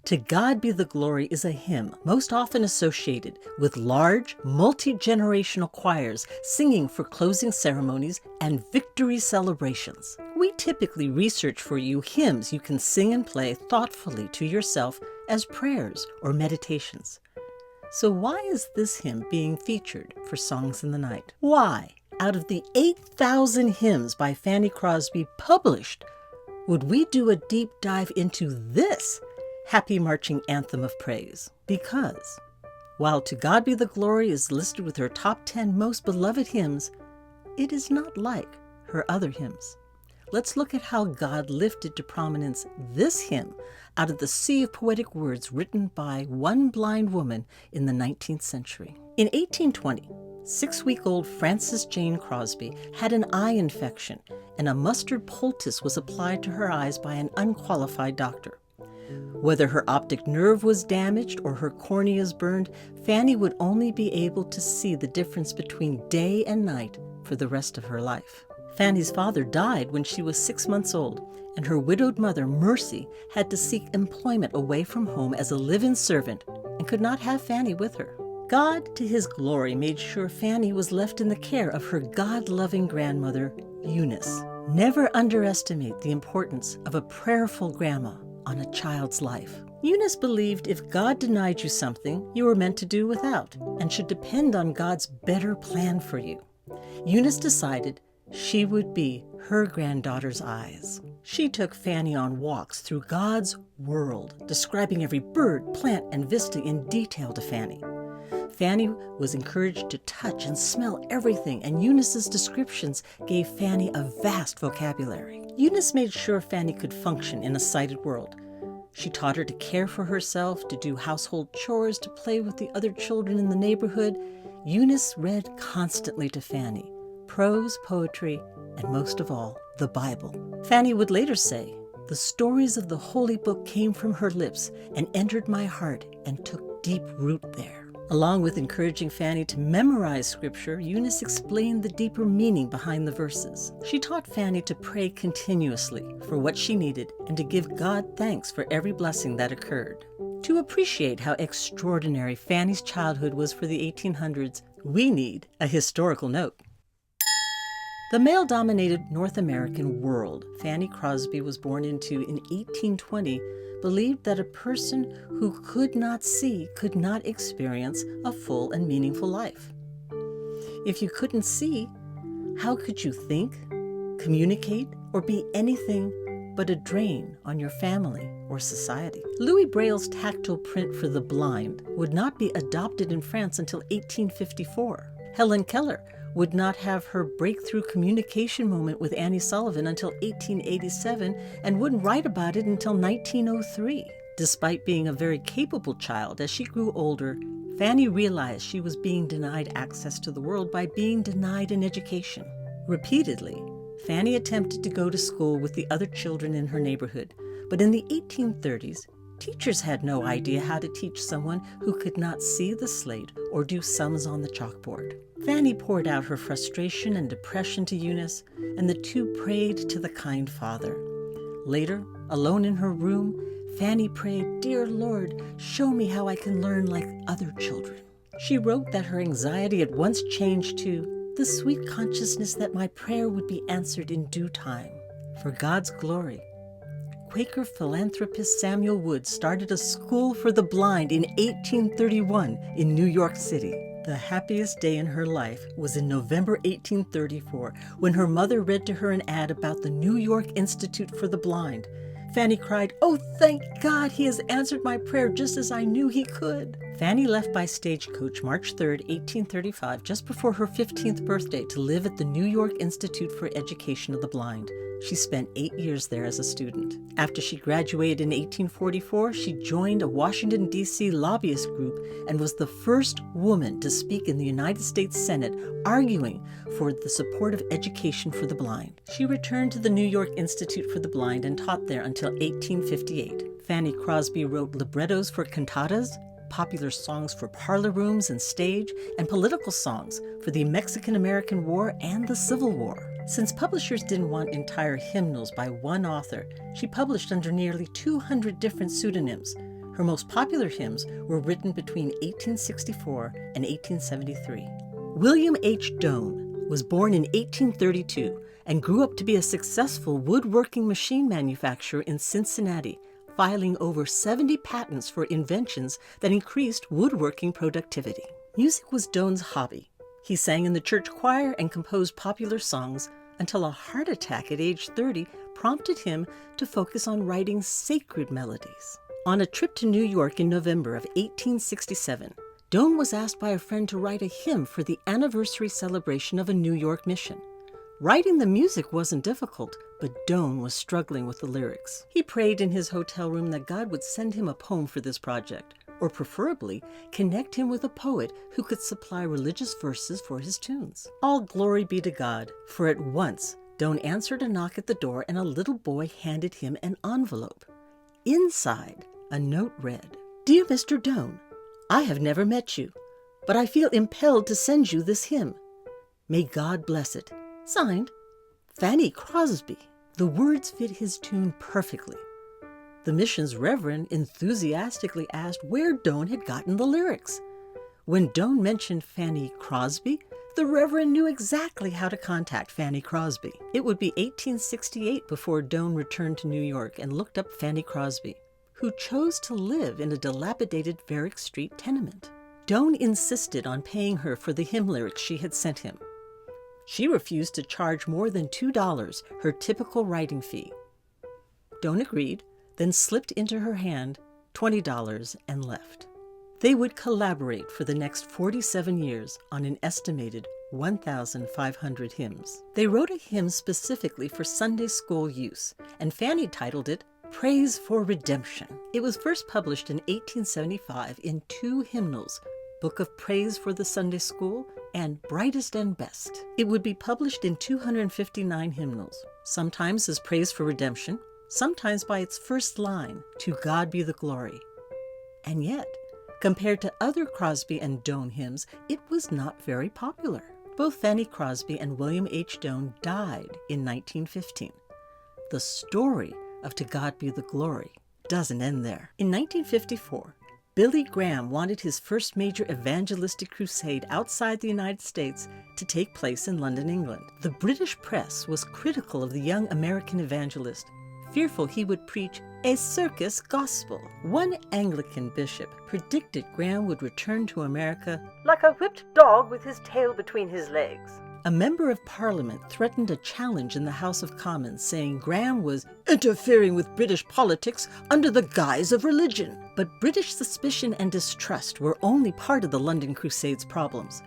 To God Be the Glory is a hymn most often associated with large, multi-generational choirs singing for closing ceremonies and victory celebrations. We typically research for you hymns you can sing and play thoughtfully to yourself as prayers or meditations. So why is this hymn being featured for Songs in the Night? Why, out of the 8,000 hymns by Fanny Crosby published, would we do a deep dive into this happy marching anthem of praise? Because while To God Be the Glory is listed with her top 10 most beloved hymns, it is not like her other hymns. Let's look at how God lifted to prominence this hymn out of the sea of poetic words written by one blind woman in the 19th century. In 1820, 6-week-old Frances Jane Crosby had an eye infection, and a mustard poultice was applied to her eyes by an unqualified doctor. Whether her optic nerve was damaged or her corneas burned, Fanny would only be able to see the difference between day and night for the rest of her life. Fanny's father died when she was 6 months old, and her widowed mother, Mercy, had to seek employment away from home as a live-in servant and could not have Fanny with her. God, to his glory, made sure Fanny was left in the care of her God-loving grandmother, Eunice. Never underestimate the importance of a prayerful grandma on a child's life. Eunice believed if God denied you something, you were meant to do without and should depend on God's better plan for you. Eunice decided she would be her granddaughter's eyes. She took Fanny on walks through God's world, describing every bird, plant, and vista in detail to Fanny. Fanny was encouraged to touch and smell everything, and Eunice's descriptions gave Fanny a vast vocabulary. Eunice made sure Fanny could function in a sighted world. She taught her to care for herself, to do household chores, to play with the other children in the neighborhood. Eunice read constantly to Fanny, prose, poetry, and most of all, the Bible. Fanny would later say, "The stories of the Holy Book came from her lips and entered my heart and took deep root there." Along with encouraging Fanny to memorize scripture, Eunice explained the deeper meaning behind the verses. She taught Fanny to pray continuously for what she needed and to give God thanks for every blessing that occurred. To appreciate how extraordinary Fanny's childhood was for the 1800s, we need a historical note. The male-dominated North American world Fanny Crosby was born into in 1820 believed that a person who could not see could not experience a full and meaningful life. If you couldn't see, how could you think, communicate, or be anything but a drain on your family or society? Louis Braille's tactile print for the blind would not be adopted in France until 1854. Helen Keller would not have her breakthrough communication moment with Annie Sullivan until 1887 and wouldn't write about it until 1903. Despite being a very capable child, as she grew older, Fanny realized she was being denied access to the world by being denied an education. Repeatedly, Fanny attempted to go to school with the other children in her neighborhood, but in the 1830s, teachers had no idea how to teach someone who could not see the slate or do sums on the chalkboard. Fanny poured out her frustration and depression to Eunice, and the two prayed to the kind Father. Later, alone in her room, Fanny prayed, "Dear Lord, show me how I can learn like other children." She wrote that her anxiety at once changed to the sweet consciousness that my prayer would be answered in due time. For God's glory, Quaker philanthropist Samuel Wood started a school for the blind in 1831 in New York City. The happiest day in her life was in November 1834, when her mother read to her an ad about the New York Institute for the Blind. Fanny cried, "Oh, thank God, he has answered my prayer just as I knew he could." Fanny left by stagecoach March 3, 1835, just before her 15th birthday, to live at the New York Institute for Education of the Blind. She spent 8 years there as a student. After she graduated in 1844, she joined a Washington, D.C. lobbyist group and was the first woman to speak in the United States Senate, arguing for the support of education for the blind. She returned to the New York Institute for the Blind and taught there until 1858. Fanny Crosby wrote librettos for cantatas, popular songs for parlor rooms and stage, and political songs for the Mexican-American War and the Civil War. Since publishers didn't want entire hymnals by one author, she published under nearly 200 different pseudonyms. Her most popular hymns were written between 1864 and 1873. William H. Doane was born in 1832 and grew up to be a successful woodworking machine manufacturer in Cincinnati, filing over 70 patents for inventions that increased woodworking productivity. Music was Doane's hobby. He sang in the church choir and composed popular songs until a heart attack at age 30 prompted him to focus on writing sacred melodies. On a trip to New York in November of 1867, Doane was asked by a friend to write a hymn for the anniversary celebration of a New York mission. Writing the music wasn't difficult, but Doane was struggling with the lyrics. He prayed in his hotel room that God would send him a poem for this project, or preferably connect him with a poet who could supply religious verses for his tunes. All glory be to God, for at once Doane answered a knock at the door and a little boy handed him an envelope. Inside, a note read, "Dear Mr. Doane, I have never met you, but I feel impelled to send you this hymn. May God bless it. Signed, Fanny Crosby." The words fit his tune perfectly. The mission's reverend enthusiastically asked where Doane had gotten the lyrics. When Doane mentioned Fanny Crosby, the reverend knew exactly how to contact Fanny Crosby. It would be 1868 before Doane returned to New York and looked up Fanny Crosby, who chose to live in a dilapidated Varick Street tenement. Doane insisted on paying her for the hymn lyrics she had sent him. She refused to charge more than $2, her typical writing fee. Doane agreed, then slipped into her hand $20 and left. They would collaborate for the next 47 years on an estimated 1,500 hymns. They wrote a hymn specifically for Sunday school use, and Fanny titled it Praise for Redemption. It was first published in 1875 in two hymnals, Book of Praise for the Sunday School and Brightest and Best. It would be published in 259 hymnals, sometimes as Praise for Redemption, sometimes by its first line, To God be the glory. And yet, compared to other Crosby and Doane hymns, it was not very popular. Both Fanny Crosby and William H. Doane died in 1915. The story of To God be the glory doesn't end there. In 1954, Billy Graham wanted his first major evangelistic crusade outside the United States to take place in London, England. The British press was critical of the young American evangelist, fearful he would preach a circus gospel. One Anglican bishop predicted Graham would return to America like a whipped dog with his tail between his legs. A member of Parliament threatened a challenge in the House of Commons, saying Graham was interfering with British politics under the guise of religion. But British suspicion and distrust were only part of the London Crusade's problems.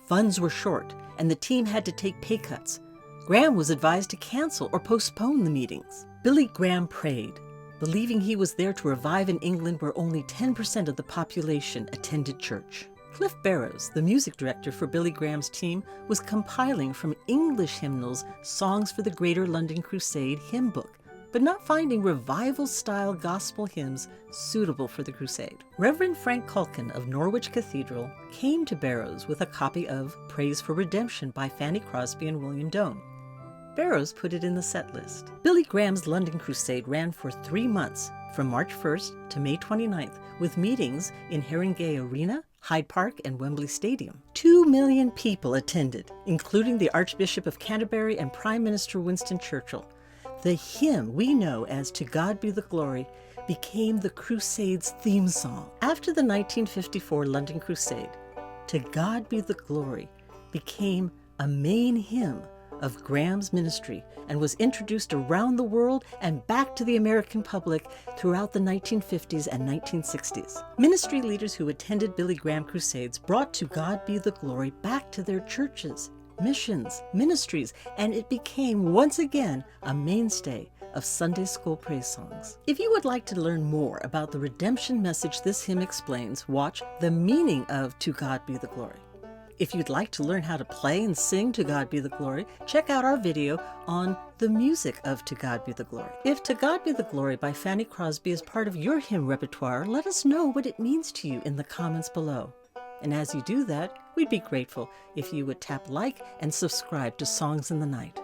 Funds were short, and the team had to take pay cuts. Graham was advised to cancel or postpone the meetings. Billy Graham prayed, believing he was there to revive an England where only 10% of the population attended church. Cliff Barrows, the music director for Billy Graham's team, was compiling from English hymnals songs for the Greater London Crusade hymn book, but not finding revival-style gospel hymns suitable for the crusade. Reverend Frank Culkin of Norwich Cathedral came to Barrows with a copy of Praise for Redemption by Fanny Crosby and William Doane. Barrows put it in the set list. Billy Graham's London Crusade ran for 3 months, from March 1st to May 29th, with meetings in Haringey Arena, Hyde Park, and Wembley Stadium. 2 million people attended, including the Archbishop of Canterbury and Prime Minister Winston Churchill. The hymn we know as To God Be the Glory became the Crusade's theme song. After the 1954 London Crusade, To God Be the Glory became a main hymn of Graham's ministry and was introduced around the world and back to the American public throughout the 1950s and 1960s. Ministry leaders who attended Billy Graham crusades brought To God Be the Glory back to their churches, missions, ministries, and it became once again a mainstay of Sunday school praise songs. If you would like to learn more about the redemption message this hymn explains, watch The Meaning of To God Be the Glory. If you'd like to learn how to play and sing To God Be the Glory, check out our video on the music of To God Be the Glory. If To God Be the Glory by Fanny Crosby is part of your hymn repertoire, let us know what it means to you in the comments below. And as you do that, we'd be grateful if you would tap like and subscribe to Songs in the Night.